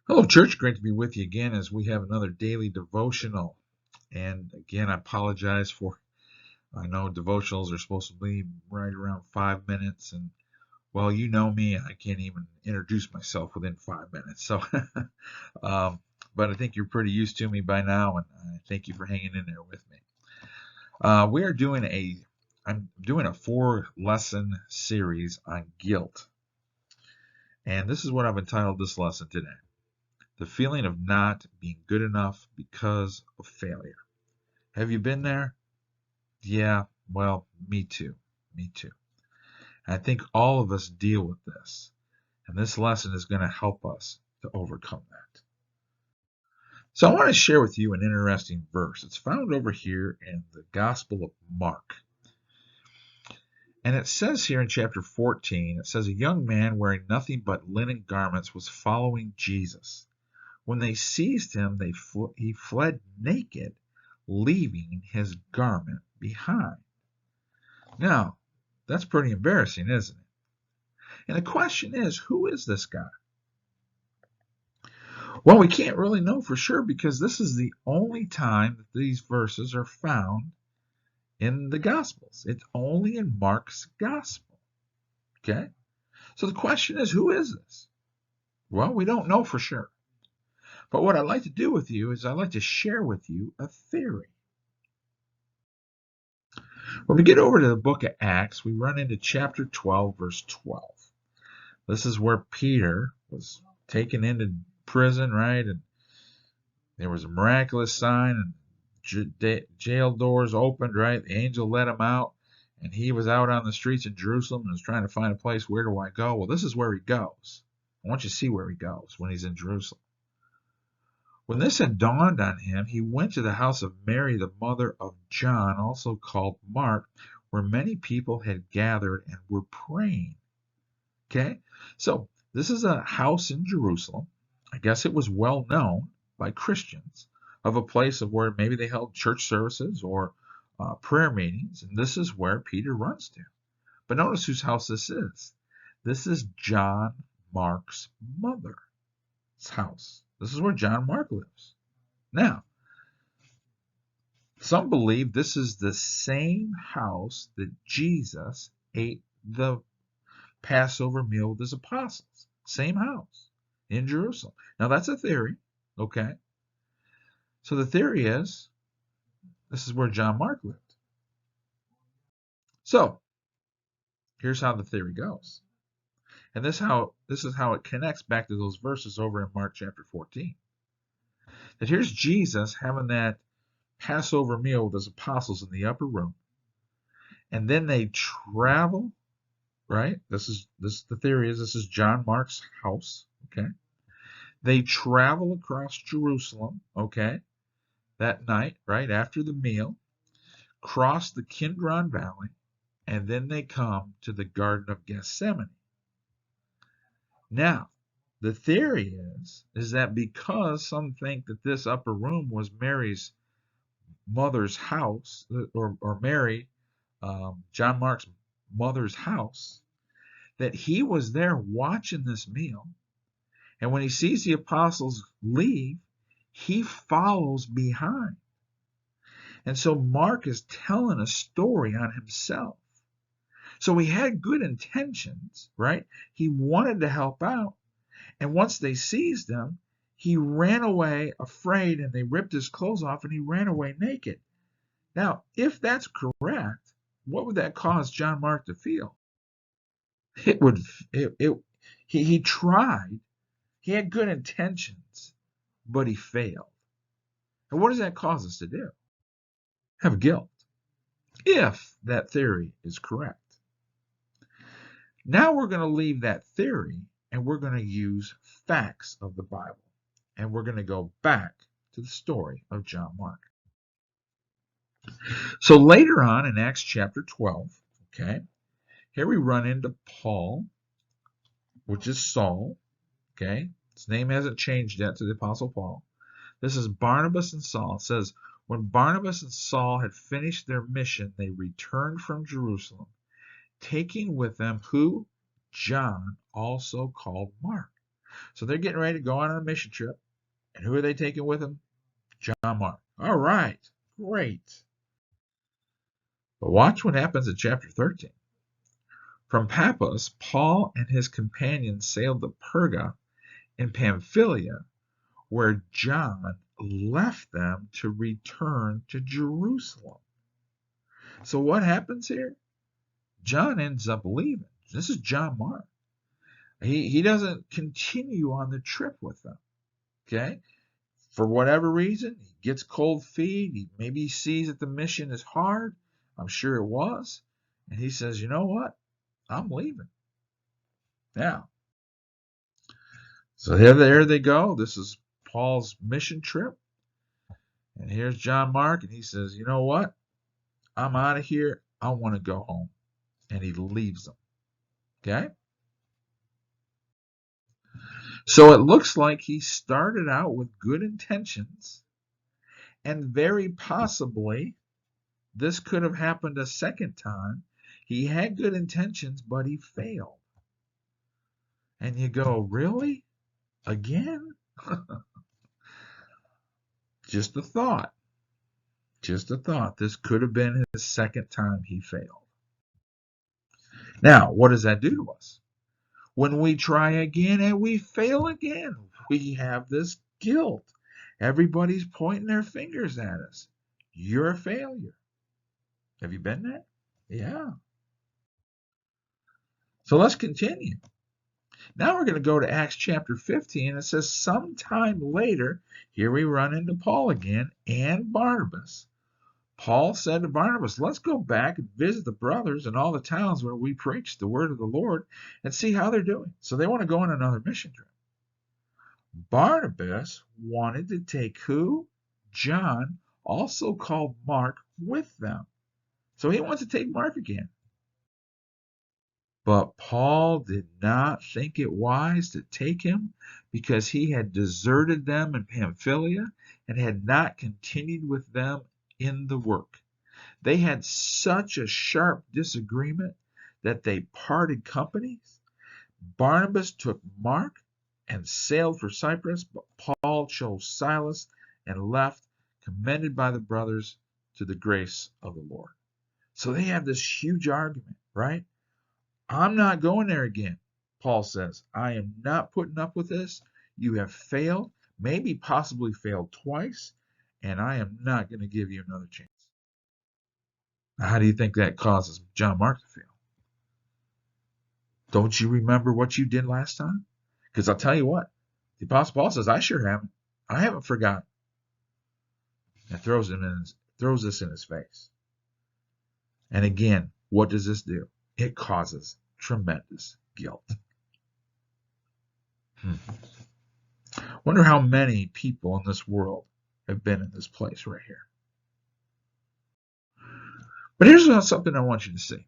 Hello, church. Great to be with you again as we have another daily devotional. And again, I apologize for, I know devotionals are supposed to be right around 5 minutes. And well, you know me, I can't even introduce myself within 5 minutes. So, um, but I think you're pretty used to me by now. And I thank you for hanging in there with me. We are doing I'm doing a 4 lesson series on guilt. And this is what I've entitled this lesson today. The feeling of not being good enough because of failure. Have you been there? Yeah, well, me too. Me too. I think all of us deal with this, and this lesson is going to help us to overcome that. So I want to share with you an interesting verse. It's found over here in the Gospel of Mark. And it says here in chapter 14, it says, a young man wearing nothing but linen garments was following Jesus. When they seized him, he fled naked, leaving his garment behind. Now, that's pretty embarrassing, isn't it? And the question is, who is this guy? Well, we can't really know for sure because this is the only time that these verses are found in the Gospels. It's only in Mark's Gospel. Okay? So the question is, who is this? Well, we don't know for sure. But what I'd like to do with you is I'd like to share with you a theory. When we get over to the book of Acts, we run into chapter 12, verse 12. This is where Peter was taken into prison, right? And there was a miraculous sign, and jail doors opened, right? The angel let him out, and he was out on the streets of Jerusalem and was trying to find a place. Where do I go? Well, this is where he goes. I want you to see where he goes when he's in Jerusalem. When this had dawned on him, he went to the house of Mary, the mother of John, also called Mark, where many people had gathered and were praying. Okay, so this is a house in Jerusalem. I guess it was well known by Christians of a place of where maybe they held church services or prayer meetings, and this is where Peter runs to. But notice whose house this is. This is John Mark's mother's house. This is where John Mark lives. Now, some believe this is the same house that Jesus ate the Passover meal with his apostles. Same house in Jerusalem. Now, that's a theory, okay? So the theory is this is where John Mark lived. So here's how the theory goes. And this is how it connects back to those verses over in Mark chapter 14. That here's Jesus having that Passover meal with his apostles in the upper room. And then they travel, right? The theory is this is John Mark's house, okay? They travel across Jerusalem, okay, that night, right after the meal, cross the Kidron Valley, and then they come to the Garden of Gethsemane. Now, the theory is that because some think that this upper room was Mary's mother's house, or Mary, John Mark's mother's house, that he was there watching this meal, and when he sees the apostles leave, he follows behind. And so Mark is telling a story on himself. So he had good intentions, right? He wanted to help out. And once they seized him, he ran away afraid, and they ripped his clothes off, and he ran away naked. Now, if that's correct, what would that cause John Mark to feel? It would, he tried, he had good intentions, but he failed. And what does that cause us to do? Have guilt, if that theory is correct. Now we're going to leave that theory and we're going to use facts of the Bible. And we're going to go back to the story of John Mark. So later on in Acts chapter 12, okay, here we run into Paul, which is Saul, okay? His name hasn't changed yet to the Apostle Paul. This is Barnabas and Saul. It says, when Barnabas and Saul had finished their mission, they returned from Jerusalem, taking with them who? John, also called Mark. So they're getting ready to go on a mission trip. And who are they taking with them? John Mark. All right, great. But watch what happens in chapter 13. From Paphos, Paul and his companions sailed to Perga in Pamphylia, where John left them to return to Jerusalem. So what happens here? John ends up leaving. This is John Mark. He doesn't continue on the trip with them. Okay? For whatever reason, he gets cold feet. Maybe he sees that the mission is hard. I'm sure it was. And he says, you know what? I'm leaving. Now, so there they go. This is Paul's mission trip. And here's John Mark, and he says, you know what? I'm out of here. I want to go home. And he leaves them. Okay? So it looks like he started out with good intentions, and very possibly this could have happened a second time. He had good intentions, but he failed. And you go, really? Again? Just a thought. Just a thought. This could have been his second time he failed. Now, what does that do to us? When we try again and we fail again, we have this guilt. Everybody's pointing their fingers at us. You're a failure. Have you been there? Yeah. So let's continue. Now we're going to go to Acts chapter 15. It says, sometime later, here we run into Paul again and Barnabas. Paul said to Barnabas, let's go back and visit the brothers in all the towns where we preach the word of the Lord and see how they're doing. So they want to go on another mission trip. Barnabas wanted to take who? John, also called Mark, with them. So he wants to take Mark again. But Paul did not think it wise to take him because he had deserted them in Pamphylia and had not continued with them in the work. They had such a sharp disagreement that they parted companies. Barnabas took Mark and sailed for Cyprus, but Paul chose Silas and left, commended by the brothers to the grace of the Lord. So they have this huge argument, right? I'm not going there again, Paul says. I am not putting up with this. You have failed, maybe possibly failed twice, and I am not going to give you another chance. Now, how do you think that causes John Mark to fail? Don't you remember what you did last time? Because I'll tell you what, the Apostle Paul says, I sure haven't. I haven't forgotten. And throws this in his face. And again, what does this do? It causes tremendous guilt. Wonder how many people in this world have been in this place right here. But here's something I want you to see.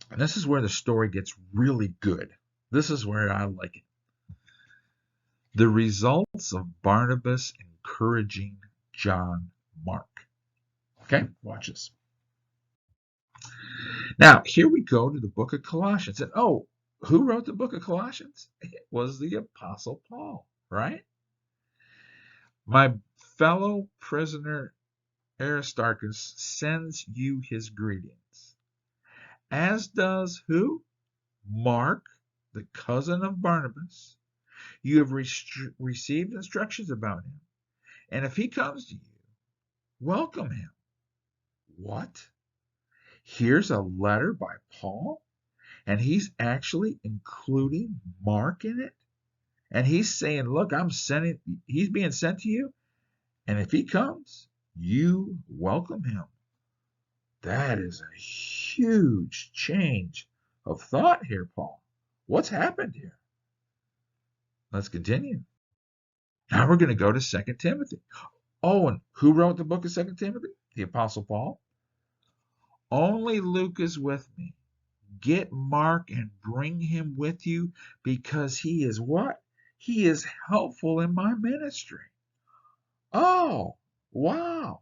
And this is where the story gets really good. This is where I like it. The results of Barnabas encouraging John Mark. Okay, watch this. Now, here we go to the book of Colossians. And who wrote the book of Colossians? It was the Apostle Paul, right? My fellow prisoner Aristarchus sends you his greetings. As does who? Mark, the cousin of Barnabas. You have received instructions about him. And if he comes to you, welcome him. What? Here's a letter by Paul, and he's actually including Mark in it. And he's saying, look, he's being sent to you. And if he comes, you welcome him. That is a huge change of thought here, Paul. What's happened here? Let's continue. Now we're going to go to 2 Timothy. And who wrote the book of 2 Timothy? The Apostle Paul. Only Luke is with me. Get Mark and bring him with you because he is what? He is helpful in my ministry. Oh, wow.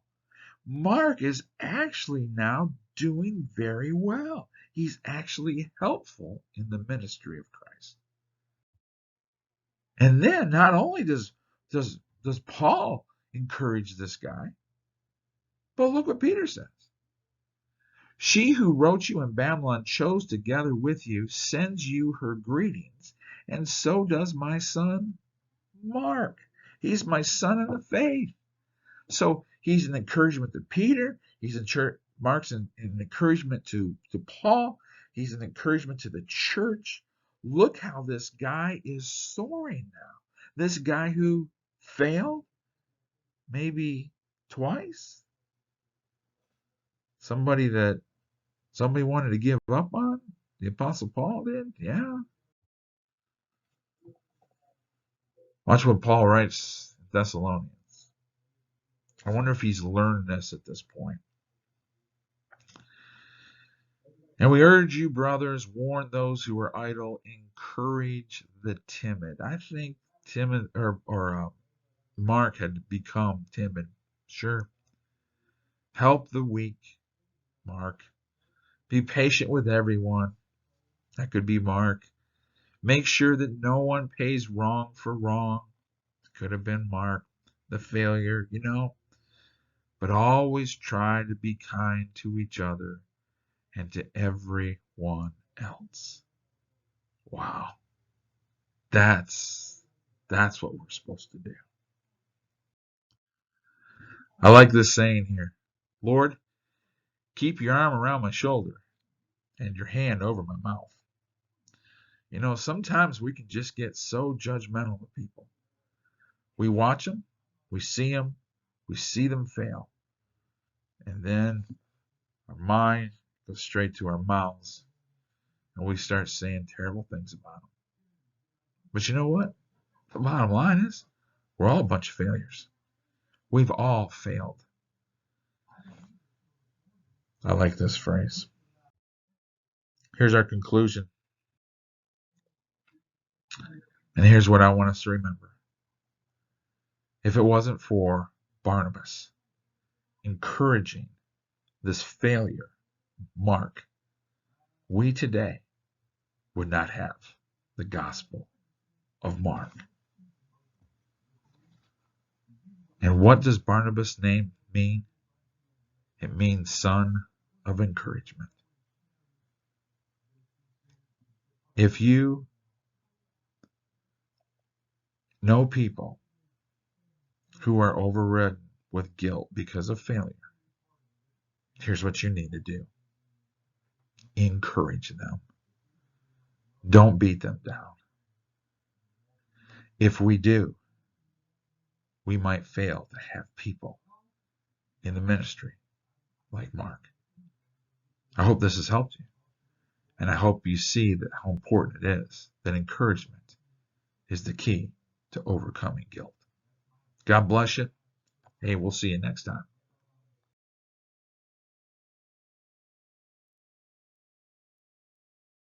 Mark is actually now doing very well. He's actually helpful in the ministry of Christ. And then not only does Paul encourage this guy, but look what Peter says. She who wrote you in Babylon chose together with you, sends you her greetings, and so does my son Mark. He's my son in the faith. So he's an encouragement to Peter. Mark's an encouragement to Paul. He's an encouragement to the church. Look how this guy is soaring now. This guy who failed maybe twice. Somebody wanted to give up on. The Apostle Paul did. Yeah. Watch what Paul writes in Thessalonians. I wonder if he's learned this at this point. And we urge you, brothers, warn those who are idle, encourage the timid. I think timid or Mark had become timid. Sure. Help the weak, Mark. Be patient with everyone. That could be Mark. Make sure that no one pays wrong for wrong. Could have been Mark, the failure, But always try to be kind to each other and to everyone else. Wow. That's what we're supposed to do. I like this saying here. Lord, keep your arm around my shoulder and your hand over my mouth. Sometimes we can just get so judgmental of people. We watch them, we see them fail, and then our mind goes straight to our mouths and we start saying terrible things about them. But you know what? The bottom line is we're all a bunch of failures. We've all failed. I like this phrase. Here's our conclusion. And here's what I want us to remember. If it wasn't for Barnabas encouraging this failure, Mark, we today would not have the Gospel of Mark. And what does Barnabas' name mean? It means son of encouragement. If you know people who are overridden with guilt because of failure, here's what you need to do. Encourage them. Don't beat them down. If we do, we might fail to have people in the ministry like Mark. I hope this has helped you. And I hope you see that how important it is that encouragement is the key to overcoming guilt. God bless you. Hey, we'll see you next time.